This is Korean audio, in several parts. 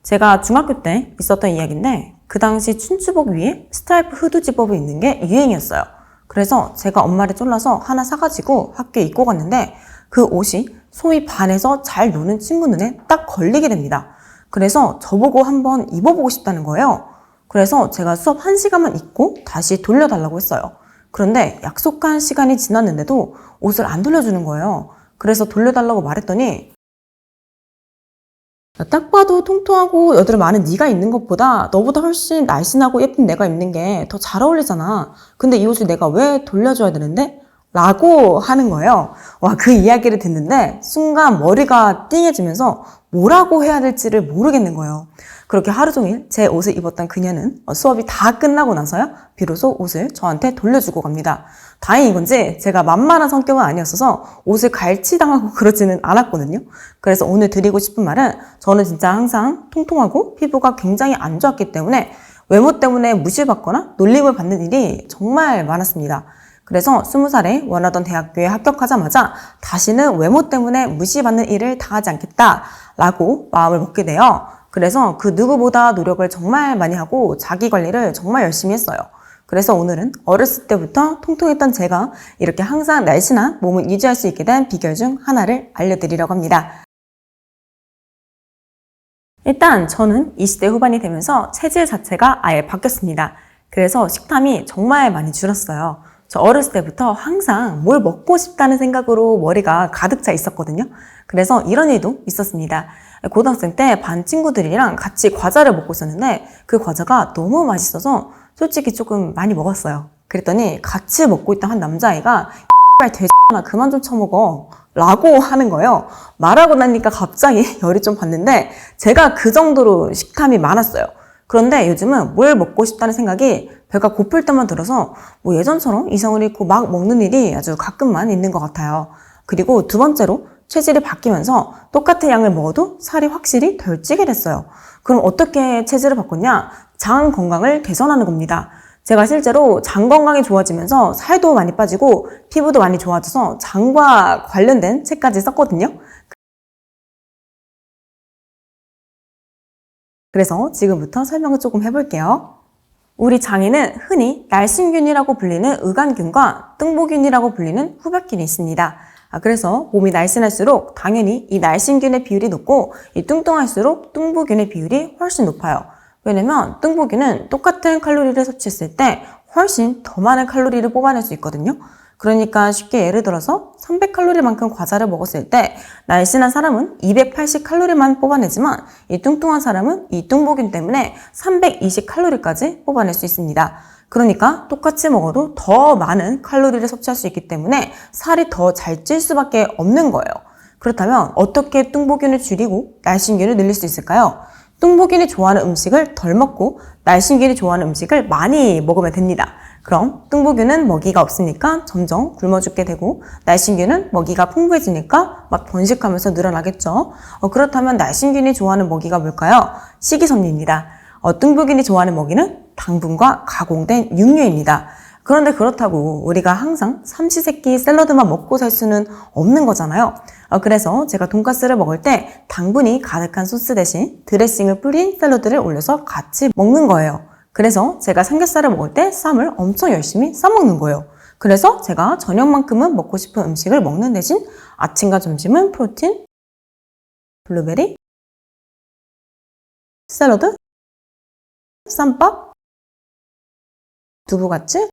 제가 중학교 때 있었던 이야기인데 그 당시 춘추복 위에 스트라이프 후드 집업이 있는 게 유행이었어요. 그래서 제가 엄마를 쫄라서 하나 사가지고 학교에 입고 갔는데 그 옷이 소위 반에서 잘 노는 친구 눈에 딱 걸리게 됩니다. 그래서 저보고 한번 입어보고 싶다는 거예요. 그래서 제가 수업 1시간만 입고 다시 돌려달라고 했어요. 그런데 약속한 시간이 지났는데도 옷을 안 돌려주는 거예요. 그래서 돌려달라고 말했더니 딱 봐도 통통하고 여드름 많은 네가 입는 것보다 너보다 훨씬 날씬하고 예쁜 내가 입는 게 더 잘 어울리잖아. 근데 이 옷을 내가 왜 돌려줘야 되는데? 라고 하는 거예요. 와, 그 이야기를 듣는데 순간 머리가 띵해지면서 뭐라고 해야 될지를 모르겠는 거예요. 그렇게 하루 종일 제 옷을 입었던 그녀는 수업이 다 끝나고 나서야 비로소 옷을 저한테 돌려주고 갑니다. 다행인 건지 제가 만만한 성격은 아니었어서 옷을 갈취당하고 그러지는 않았거든요. 그래서 오늘 드리고 싶은 말은 저는 진짜 항상 통통하고 피부가 굉장히 안 좋았기 때문에 외모 때문에 무시받거나 놀림을 받는 일이 정말 많았습니다. 그래서 20살에 원하던 대학교에 합격하자마자 다시는 외모 때문에 무시받는 일을 당하지 않겠다라고 마음을 먹게 돼요. 그래서 그 누구보다 노력을 정말 많이 하고 자기 관리를 정말 열심히 했어요. 그래서 오늘은 어렸을 때부터 통통했던 제가 이렇게 항상 날씬한 몸을 유지할 수 있게 된 비결 중 하나를 알려드리려고 합니다. 일단 저는 20대 후반이 되면서 체질 자체가 아예 바뀌었습니다. 그래서 식탐이 정말 많이 줄었어요. 저 어렸을 때부터 항상 뭘 먹고 싶다는 생각으로 머리가 가득 차 있었거든요. 그래서 이런 일도 있었습니다. 고등학생 때 반 친구들이랑 같이 과자를 먹고 있었는데 그 과자가 너무 맛있어서 솔직히 조금 많이 먹었어요. 그랬더니 같이 먹고 있던 한 남자애가 돼지나 그만 좀 처먹어 라고 하는 거예요. 말하고 나니까 갑자기 열이 좀 받는데 제가 그 정도로 식탐이 많았어요. 그런데 요즘은 뭘 먹고 싶다는 생각이 배가 고플 때만 들어서 뭐 예전처럼 이성을 잃고 막 먹는 일이 아주 가끔만 있는 것 같아요. 그리고 두 번째로 체질이 바뀌면서 똑같은 양을 먹어도 살이 확실히 덜 찌게 됐어요. 그럼 어떻게 체질을 바꿨냐? 장 건강을 개선하는 겁니다. 제가 실제로 장 건강이 좋아지면서 살도 많이 빠지고 피부도 많이 좋아져서 장과 관련된 책까지 썼거든요. 그래서 지금부터 설명을 조금 해볼게요. 우리 장에는 흔히 날씬균이라고 불리는 의간균과 뚱보균이라고 불리는 후벽균이 있습니다. 그래서 몸이 날씬할수록 당연히 이 날씬균의 비율이 높고 이 뚱뚱할수록 뚱보균의 비율이 훨씬 높아요. 왜냐면 뚱보균은 똑같은 칼로리를 섭취했을 때 훨씬 더 많은 칼로리를 뽑아낼 수 있거든요. 그러니까 쉽게 예를 들어서 300칼로리만큼 과자를 먹었을 때 날씬한 사람은 280칼로리만 뽑아내지만 이 뚱뚱한 사람은 이 뚱보균 때문에 320칼로리까지 뽑아낼 수 있습니다. 그러니까 똑같이 먹어도 더 많은 칼로리를 섭취할 수 있기 때문에 살이 더 잘 찔 수밖에 없는 거예요. 그렇다면 어떻게 뚱보균을 줄이고 날씬균을 늘릴 수 있을까요? 뚱보균이 좋아하는 음식을 덜 먹고 날씬균이 좋아하는 음식을 많이 먹으면 됩니다. 그럼 뚱보균은 먹이가 없으니까 점점 굶어 죽게 되고 날씬균은 먹이가 풍부해지니까 막 번식하면서 늘어나겠죠. 그렇다면 날씬균이 좋아하는 먹이가 뭘까요? 식이섬유입니다. 뚱보균이 좋아하는 먹이는 당분과 가공된 육류입니다. 그런데 그렇다고 우리가 항상 삼시세끼 샐러드만 먹고 살 수는 없는 거잖아요. 그래서 제가 돈가스를 먹을 때 당분이 가득한 소스 대신 드레싱을 뿌린 샐러드를 올려서 같이 먹는 거예요. 그래서 제가 삼겹살을 먹을 때 쌈을 엄청 열심히 싸먹는 거예요. 그래서 제가 저녁만큼은 먹고 싶은 음식을 먹는 대신 아침과 점심은 프로틴, 블루베리, 샐러드, 쌈밥, 두부같이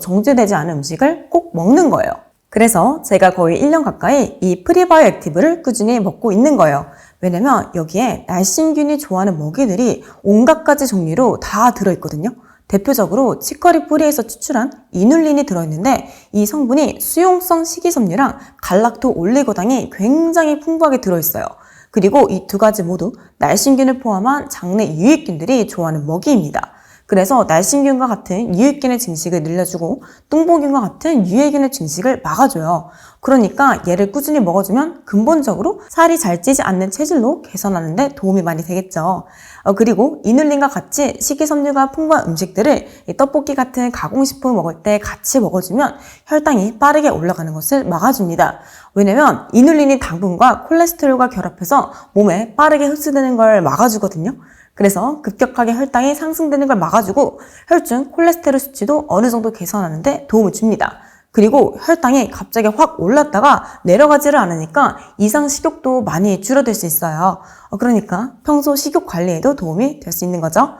정제되지 않은 음식을 꼭 먹는 거예요. 그래서 제가 거의 1년 가까이 이 프리바이오 액티브를 꾸준히 먹고 있는 거예요. 왜냐면 여기에 날씬균이 좋아하는 먹이들이 온갖 가지 종류로 다 들어있거든요. 대표적으로 치커리 뿌리에서 추출한 이눌린이 들어있는데 이 성분이 수용성 식이섬유랑 갈락토 올리고당이 굉장히 풍부하게 들어있어요. 그리고 이 두 가지 모두 날씬균을 포함한 장내 유익균들이 좋아하는 먹이입니다. 그래서 날씬균과 같은 유익균의 증식을 늘려주고 뚱보균과 같은 유해균의 증식을 막아줘요. 그러니까 얘를 꾸준히 먹어주면 근본적으로 살이 잘 찌지 않는 체질로 개선하는 데 도움이 많이 되겠죠. 그리고 이눌린과 같이 식이섬유가 풍부한 음식들을 이 떡볶이 같은 가공식품 먹을 때 같이 먹어주면 혈당이 빠르게 올라가는 것을 막아줍니다. 왜냐면 이눌린이 당분과 콜레스테롤과 결합해서 몸에 빠르게 흡수되는 걸 막아주거든요. 그래서 급격하게 혈당이 상승되는 걸 막아주고 혈중 콜레스테롤 수치도 어느 정도 개선하는데 도움을 줍니다. 그리고 혈당이 갑자기 확 올랐다가 내려가지를 않으니까 이상 식욕도 많이 줄어들 수 있어요. 그러니까 평소 식욕 관리에도 도움이 될 수 있는 거죠.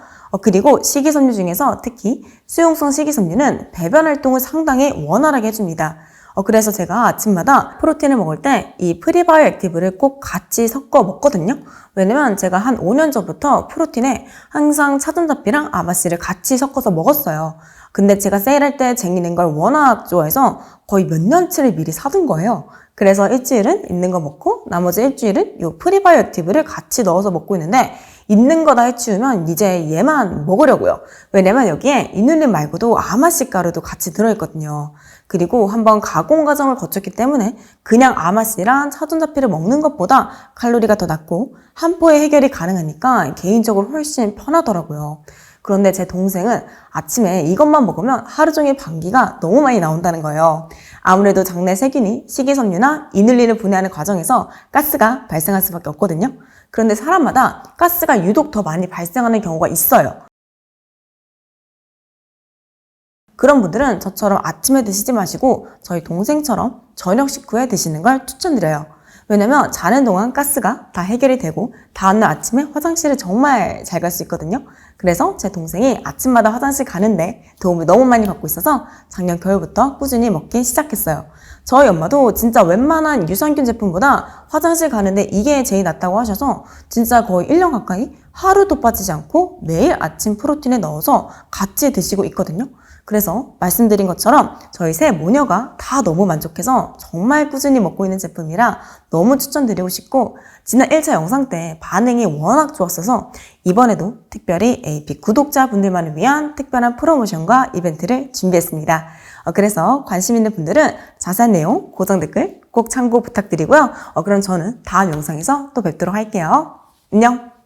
그리고 식이섬유 중에서 특히 수용성 식이섬유는 배변 활동을 상당히 원활하게 해줍니다. 그래서 제가 아침마다 프로틴을 먹을 때 이 프리바이오 액티브를 꼭 같이 섞어 먹거든요. 왜냐면 제가 한 5년 전부터 프로틴에 항상 차전자피랑 아마씨를 같이 섞어서 먹었어요. 근데 제가 세일할 때 쟁이는 걸 워낙 좋아해서 거의 몇 년치를 미리 사둔 거예요. 그래서 일주일은 있는 거 먹고 나머지 일주일은 이 프리바이오 액티브를 같이 넣어서 먹고 있는데 있는 거 다 해치우면 이제 얘만 먹으려고요. 왜냐면 여기에 이눌린 말고도 아마씨 가루도 같이 들어있거든요. 그리고 한번 가공 과정을 거쳤기 때문에 그냥 아마씨랑 차전자피를 먹는 것보다 칼로리가 더 낮고 한 포에 해결이 가능하니까 개인적으로 훨씬 편하더라고요. 그런데 제 동생은 아침에 이것만 먹으면 하루 종일 방귀가 너무 많이 나온다는 거예요. 아무래도 장내 세균이 식이섬유나 이눌린을 분해하는 과정에서 가스가 발생할 수밖에 없거든요. 그런데 사람마다 가스가 유독 더 많이 발생하는 경우가 있어요. 그런 분들은 저처럼 아침에 드시지 마시고 저희 동생처럼 저녁 식후에 드시는 걸 추천드려요. 왜냐면 자는 동안 가스가 다 해결이 되고 다음날 아침에 화장실을 정말 잘 갈 수 있거든요. 그래서 제 동생이 아침마다 화장실 가는데 도움을 너무 많이 받고 있어서 작년 겨울부터 꾸준히 먹기 시작했어요. 저희 엄마도 진짜 웬만한 유산균 제품보다 화장실 가는데 이게 제일 낫다고 하셔서 진짜 거의 1년 가까이 하루도 빠지지 않고 매일 아침 프로틴에 넣어서 같이 드시고 있거든요. 그래서 말씀드린 것처럼 저희 세 모녀가 다 너무 만족해서 정말 꾸준히 먹고 있는 제품이라 너무 추천드리고 싶고 지난 1차 영상 때 반응이 워낙 좋았어서 이번에도 특별히 AP 구독자분들만을 위한 특별한 프로모션과 이벤트를 준비했습니다. 그래서 관심 있는 분들은 자세한 내용, 고정 댓글 꼭 참고 부탁드리고요. 그럼 저는 다음 영상에서 또 뵙도록 할게요. 안녕!